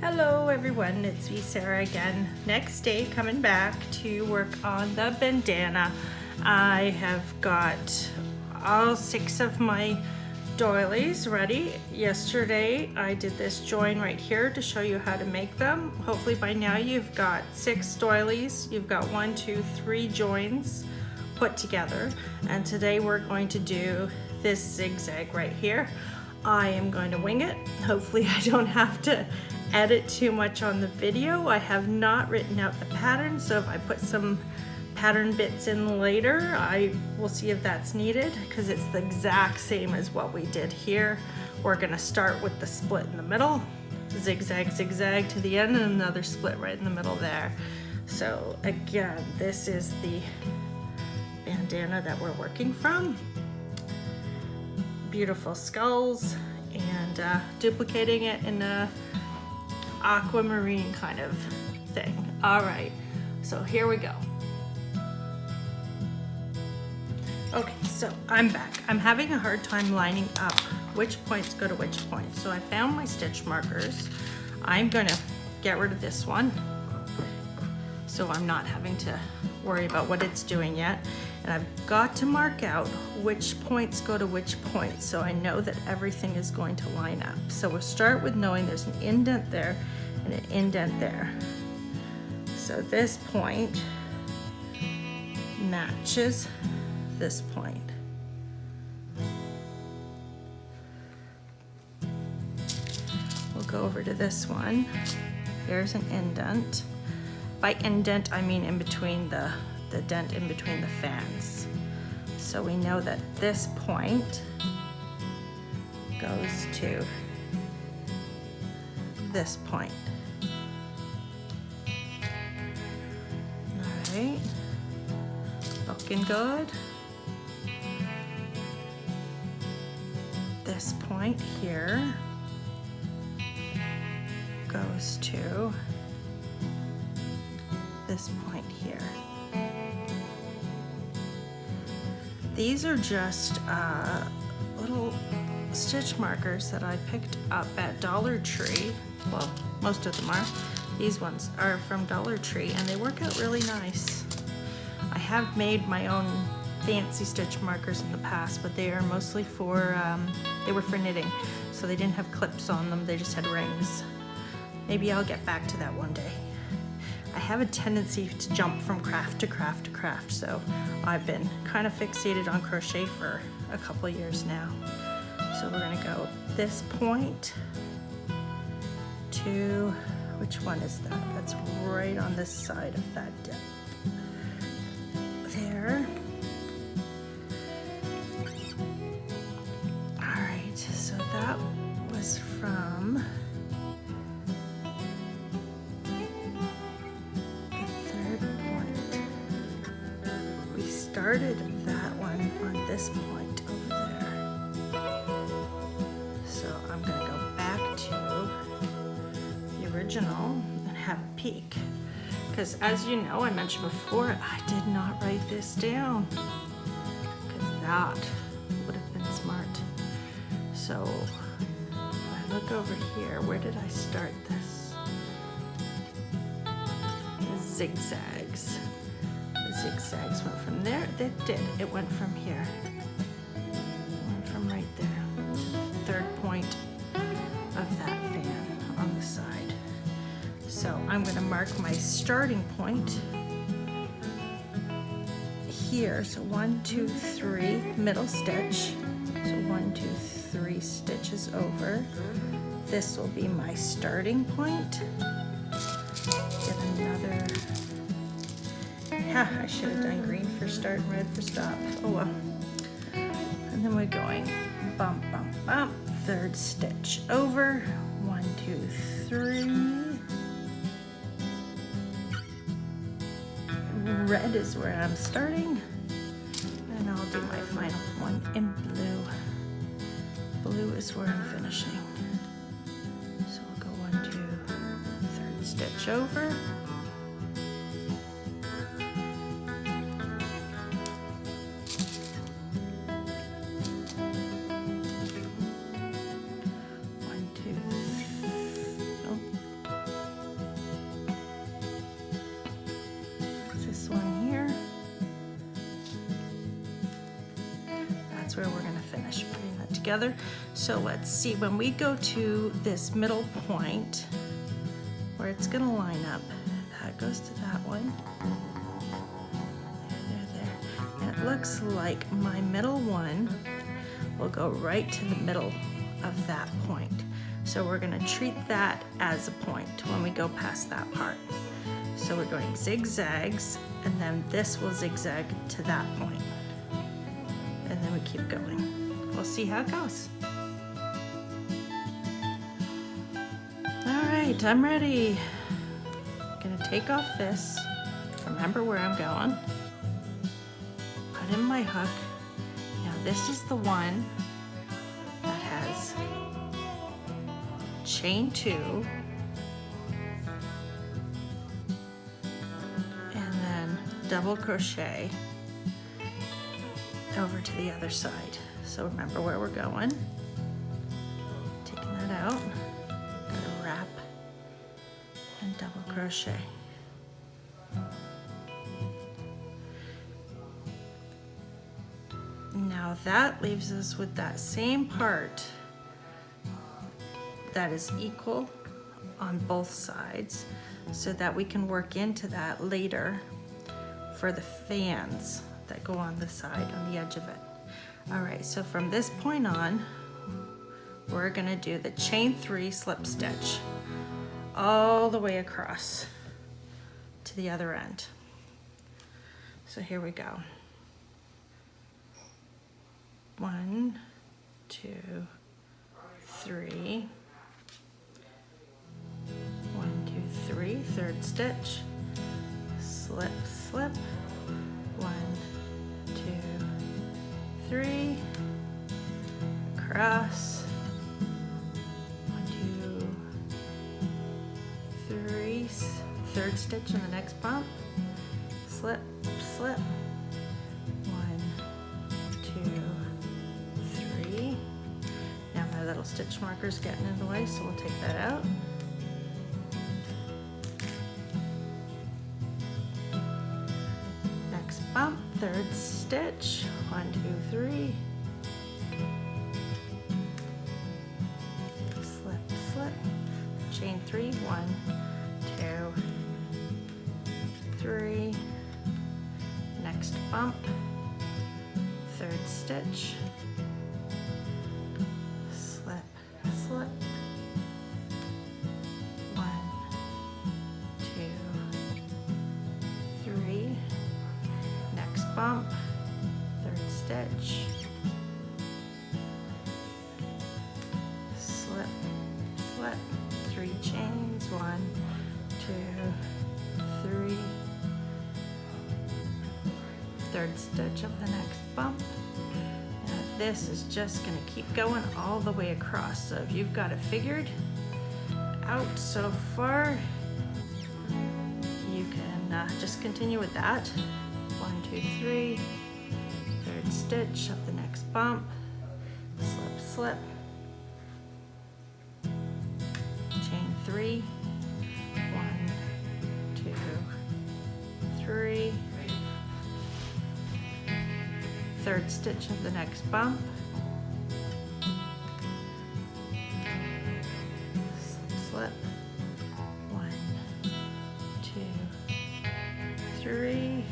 Hello everyone, it's me Sarah again. Next day coming back to work on the bandana. I have got all 6 of my doilies ready. Yesterday I did this join right here to show you how to make them. Hopefully by now you've got 6 doilies. You've got 1, 2, 3 joins put together. And today we're going to do this zigzag right here. I am going to wing it. Hopefully I don't have to edit too much on the video. I have not written out the pattern, so if I put some pattern bits in later, I will see if that's needed, because it's the exact same as what we did here. We're gonna start with the split in the middle, zigzag, zigzag to the end, and another split right in the middle there. So again, this is the bandana that we're working from. Beautiful skulls, and duplicating it in a aquamarine kind of thing. All right, so here we go. Okay, so I'm back. I'm having a hard time lining up which points go to which points. So I found my stitch markers. I'm gonna get rid of this one, so I'm not having to worry about what it's doing yet. And I've got to mark out which points go to which points, so I know that everything is going to line up. So we'll start with knowing there's an indent there and an indent there. So this point matches this point. We'll go over to this one. Here's an indent. By indent, I mean in between the dent in between the fans. So we know that this point goes to this point. All right, looking good. This point here goes to this point here. These are just little stitch markers that I picked up at Dollar Tree. Well, most of them are. These ones are from Dollar Tree, and they work out really nice. I have made my own fancy stitch markers in the past, but they are mostly for, they were for knitting, so they didn't have clips on them, they just had rings. Maybe I'll get back to that one day. I have a tendency to jump from craft to craft to craft, so I've been kind of fixated on crochet for a couple years now. So we're gonna go this point to, which one is that? That's right on this side of that dip. There. All right, so that was from started that one on this point over there. So I'm gonna go back to the original and have a peek. Because as you know, I mentioned before, I did not write this down, because that would have been smart. So if I look over here, where did I start this? The zigzags. Zigzags went from there. That did. It went from here. It went from right there to the third point of that fan on the side. So I'm going to mark my starting point here. So 1, 2, 3, middle stitch. So 1, 2, 3 stitches over. This will be my starting point. Get another. I should have done green for start and red for stop. Oh well. And then we're going bump, bump, bump. Third stitch over. 1, 2, 3. Red is where I'm starting. And I'll do my final one in blue. Blue is where I'm finishing. So we'll go 1, 2, third stitch over. together. So let's see, when we go to this middle point where it's gonna line up, that goes to that one. There. And it looks like my middle one will go right to the middle of that point. So we're gonna treat that as a point when we go past that part. So we're going zigzags, and then this will zigzag to that point. And then we keep going. We'll see how it goes. All right, I'm ready. I'm gonna take off this, remember where I'm going, put in my hook. Now this is the one that has chain 2, and then double crochet over to the other side. So remember where we're going. Taking that out, gotta wrap and double crochet. Now that leaves us with that same part that is equal on both sides, so that we can work into that later for the fans that go on the side, on the edge of it. All right, so from this point on, we're gonna do the chain 3 slip stitch all the way across to the other end. So here we go. 1, 2, 3. 1, 2, 3, third stitch, slip, slip, 1, 2, 3, across, 1, 2, 3, third stitch in the next bump, slip, slip, 1, 2, 3. Now my little stitch marker's getting in the way, so we'll take that out. Bump, third stitch, 1, 2, 3, slip, slip, chain 3, 1, 2, 3, next bump, third stitch, slip, slip, 1, 2, 3, bump, third stitch, slip, slip, 3 chains, 1, 2, 3, third stitch of the next bump. Now this is just going to keep going all the way across. So if you've got it figured out so far, you can just continue with that. 1, 2, 3, third stitch of the next bump, slip, slip, chain 3, 1, 2, 3, third stitch of the next bump, slip, slip, 1, 2, 3.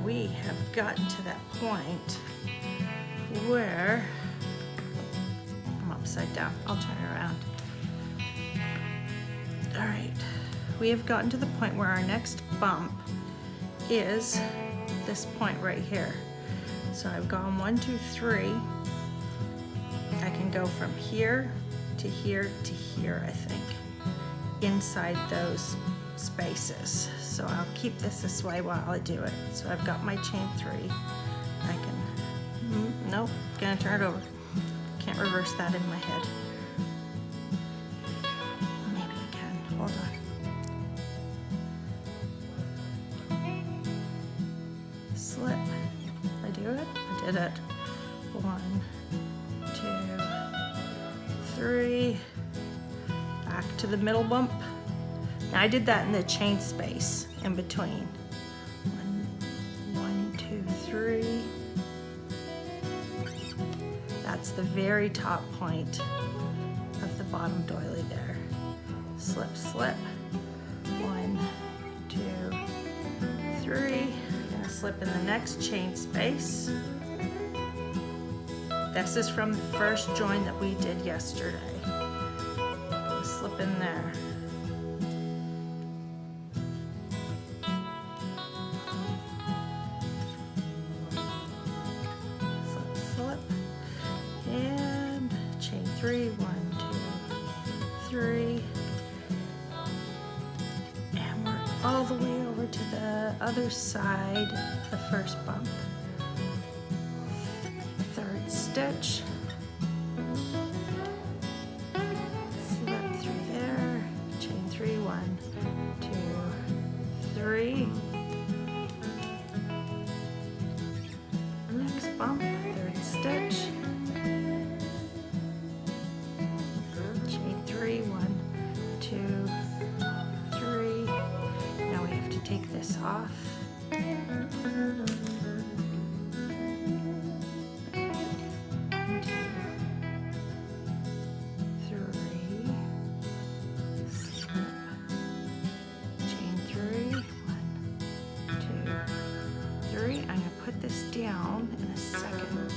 We have gotten to that point where I'm upside down. I'll turn it around. All right, we have gotten to the point where our next bump is this point right here. So I've gone 1, 2, 3. I can go from here to here to here, I think, inside those spaces. So I'll keep this way while I do it. So I've got my chain 3. I can, nope, gonna turn it over. Can't reverse that in my head. Maybe I can, hold on. Slip, I do it? I did it. 1, 2, 3, back to the middle bump. Now I did that in the chain space in between. 1, 2, 3. the very top point of the bottom doily there. Slip, slip. 1, 2, 3. I'm gonna slip in the next chain space. This is from the first join that we did yesterday. Slip in there. Slip, slip. And chain 3. 1, 2, 3. And we're all the way over to the other side, the first bump. Third stitch. Slip through there. Chain 3. 1, 2, 3. Next bump. Third stitch. Chain 3. 1, 2, 3. Now we have to take this off. 1, 2, 3. Slip. Chain 3. 1, 2, 3. I'm going to put this down in a second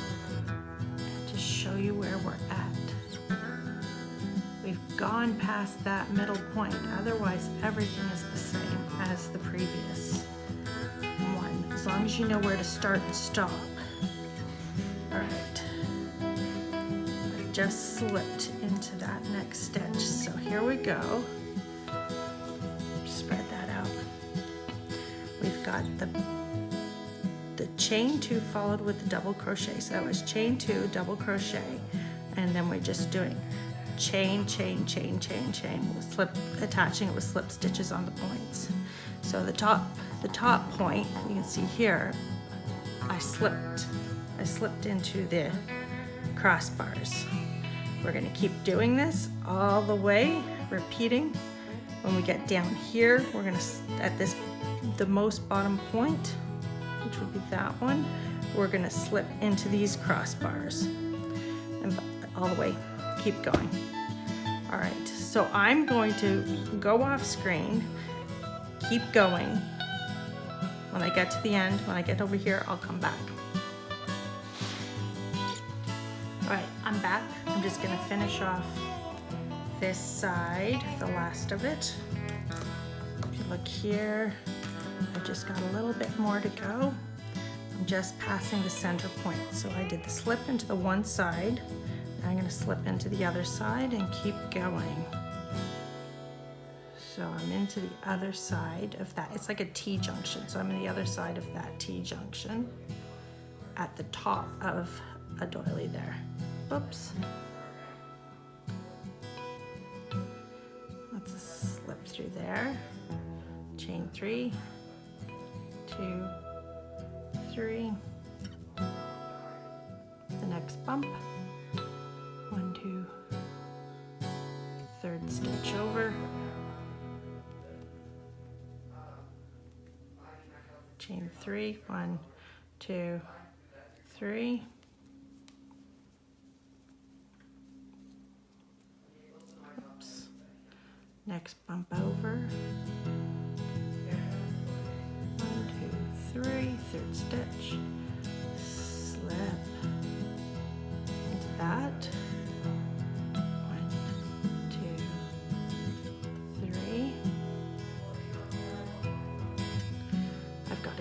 to show you where we're at. We've gone past that middle point, otherwise everything is the same as the previous one, as long as you know where to start and stop. Alright, I've just slipped into that next stitch, so here we go. Spread that out. We've got the chain 2 followed with the double crochet, so that was chain 2, double crochet, and then we're just doing chain, chain, chain, chain, chain, with slip, attaching it with slip stitches on the points. So the top point, you can see here, I slipped into the crossbars. We're going to keep doing this all the way, repeating. When we get down here, we're going to, at this, the most bottom point, which would be that one, we're going to slip into these crossbars and all the way. Keep going. All right, so I'm going to go off screen, keep going. When I get to the end, when I get over here, I'll come back. All right, I'm back. I'm just gonna finish off this side, the last of it. If you look here, I've just got a little bit more to go. I'm just passing the center point. So I did the slip into the one side. I'm going to slip into the other side and keep going. So I'm into the other side of that. It's like a T-junction. So I'm in the other side of that T-junction at the top of a doily there. Oops. Let's slip through there. Chain 3, 2, 3. The next bump. 1, 2, third stitch over, chain 3, 1, 2, 3, oops, next bump over, 1, 2, 3, third stitch, slip into that.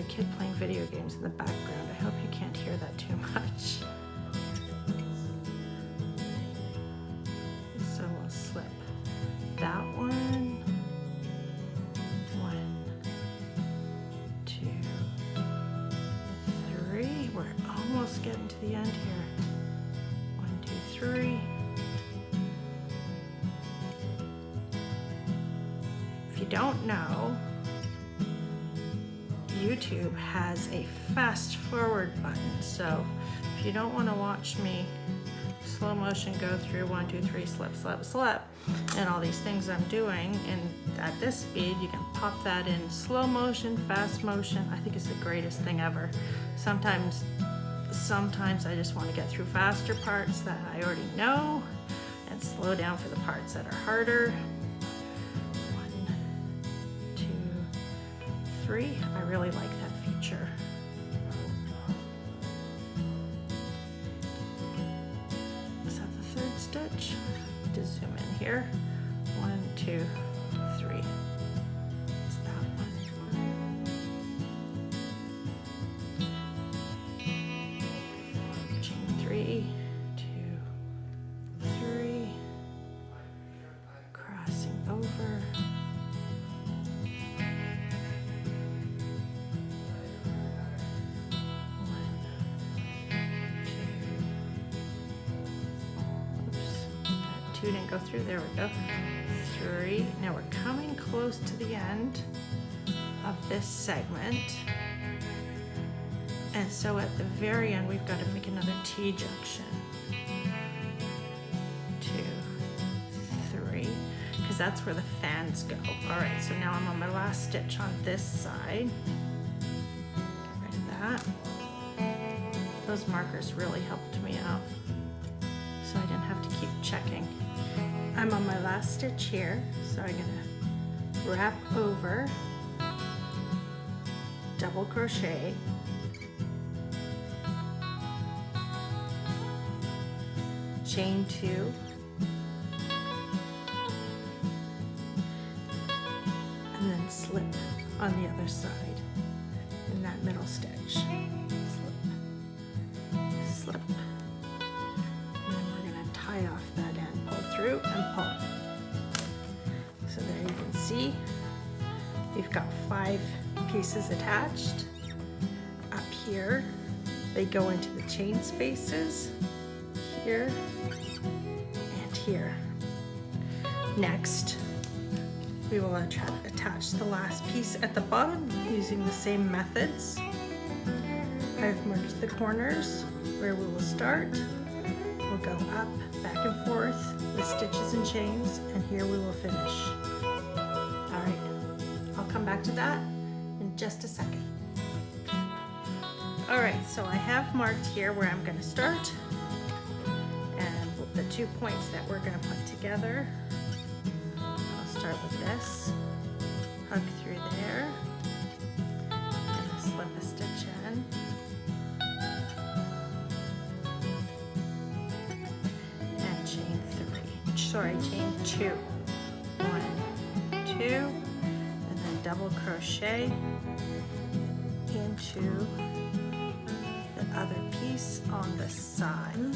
Kid playing video games in the background. I hope you can't hear that too much. So we'll slip that one. 1, 2, 3. We're almost getting to the end here. 1, 2, 3. If you don't know, YouTube has a fast forward button, so if you don't want to watch me slow motion go through 1, 2, 3, slip, slip, slip, and all these things I'm doing, and at this speed you can pop that in slow motion, fast motion. I think it's the greatest thing ever. Sometimes sometimes I just want to get through faster parts that I already know and slow down for the parts that are harder. 1, 2, 3. I really like that feature. Is that the third stitch? To zoom in here. 1, 2, 3. It's that one. Chain 3, 2, 3. Crossing over. 2 didn't go through, there we go. 3. Now we're coming close to the end of this segment. And so at the very end, we've got to make another T-junction. 2, 3, because that's where the fans go. All right, so now I'm on my last stitch on this side. Get rid of that. Those markers really helped me out, so I didn't have to keep checking. I'm on my last stitch here, so I'm gonna wrap over, double crochet, chain 2, and then slip on the other side in that middle stitch. Slip, slip, and then we're gonna tie off that end, pull through and pull. So there you can see we've got 5 pieces attached. Up here they go into the chain spaces, here and here. Next we will attach the last piece at the bottom using the same methods. I've marked the corners where we will start. We'll go up, back and forth with stitches and chains, and here we will finish. All right, I'll come back to that in just a second. All right, so I have marked here where I'm gonna start and the 2 points that we're gonna put together. I'll start with this, hug through there, and slip a stitch in. Chain 2, 1, 2, and then double crochet into the other piece on the side.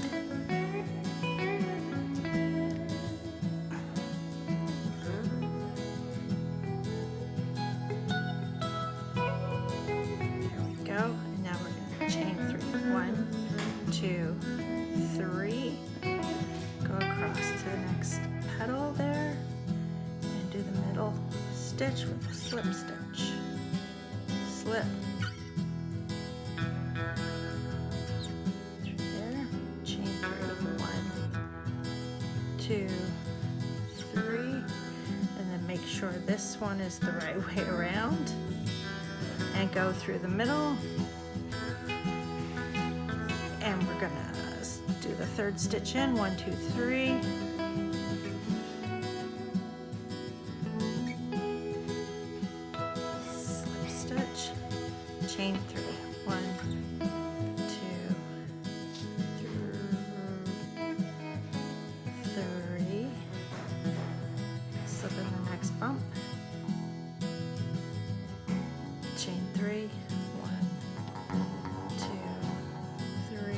There we go, and now we're going to chain 3, 1, 2, 3. Go across to the next petal there and do the middle stitch with a slip stitch. Slip. Through there. Chain 3, 1, 2, 3. And then make sure this one is the right way around. And go through the middle. And we're gonna do the third stitch in, 1, 2, 3. Slip stitch, chain 3, 1, 2, 3. Slip in the next bump. Chain 3, 1, 2, 3.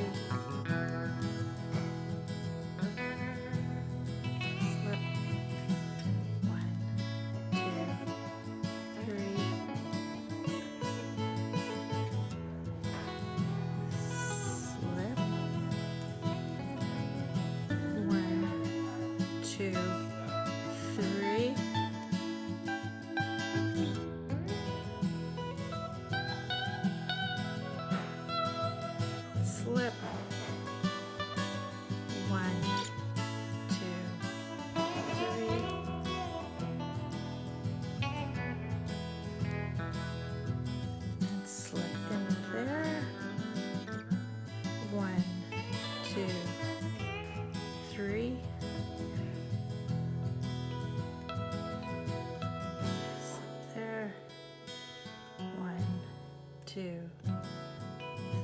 2,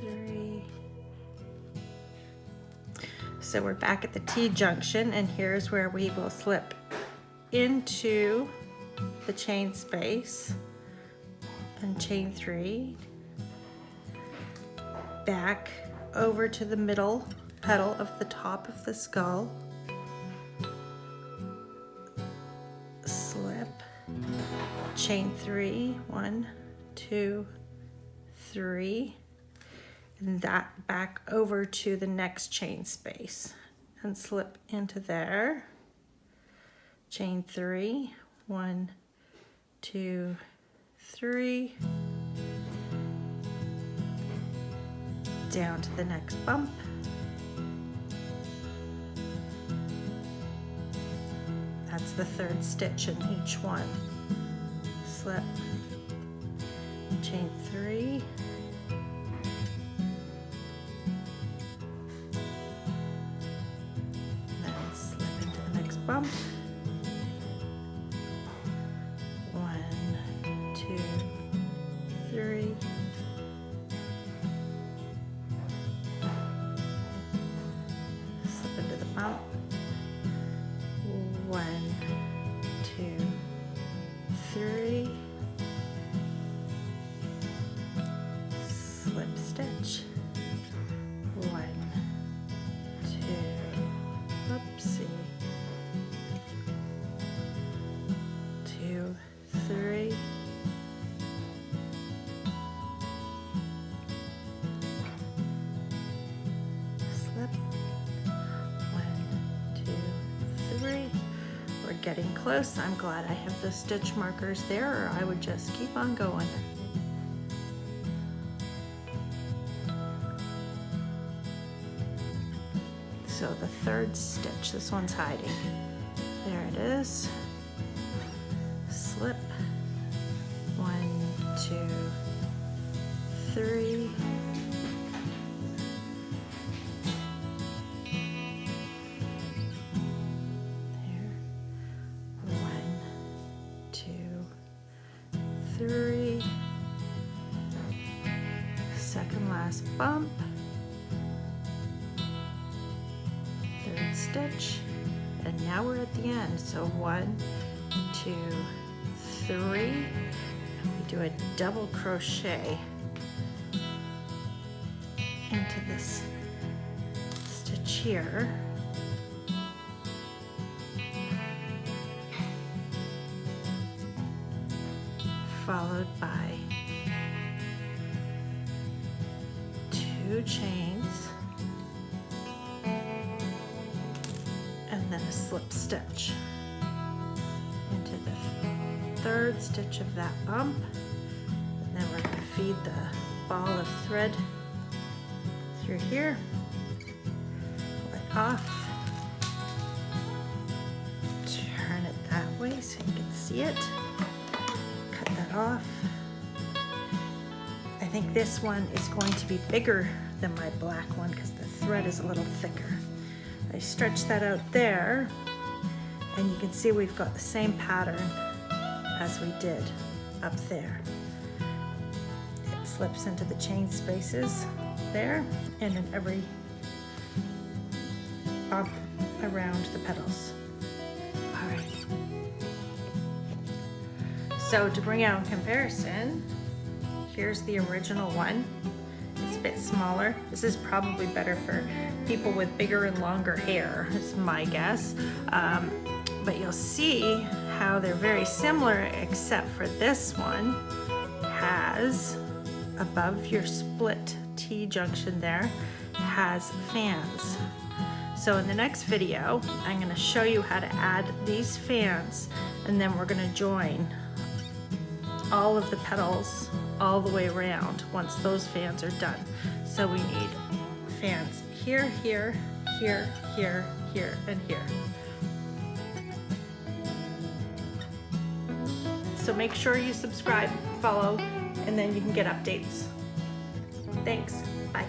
3. So we're back at the T-junction, and here's where we will slip into the chain space and chain 3, back over to the middle petal of the top of the skull, slip, chain 3, 1, 2, 3, and that back over to the next chain space and slip into there, chain 3, 1, 2, 3, down to the next bump, that's the third stitch in each one, slip, chain 3, then slip into the next bump, 1, 2, 3, slip into the bump, 1, 2, 3, slip stitch, 1, 2, oopsie, 2, 3, slip, 1, 2, 3. We're getting close. I'm glad I have the stitch markers there, or I would just keep on going. So the third stitch, this one's hiding. There it is. Slip, 1, 2, 3. There. 1, 2, 3. Second last bump. Third stitch, and now we're at the end. So 1, 2, 3, and we do a double crochet into this stitch here, followed by 2 chains, and then a slip stitch into the third stitch of that bump, and then we're going to feed the ball of thread through here, pull it off, turn it that way so you can see it, cut that off. I think this one is going to be bigger than my black one because the thread is a little thicker. I stretch that out there, and you can see we've got the same pattern as we did up there. It slips into the chain spaces there and in every bump around the petals. All right. So to bring out comparison, here's the original one. It's a bit smaller. This is probably better for people with bigger and longer hair, is my guess. But you'll see how they're very similar, except for this one has, above your split T-junction there, has fans. So in the next video, I'm going to show you how to add these fans, and then we're going to join all of the petals all the way around once those fans are done. So we need fans here, here, here, here, here, and here. So make sure you subscribe, follow, and then you can get updates. Thanks, bye.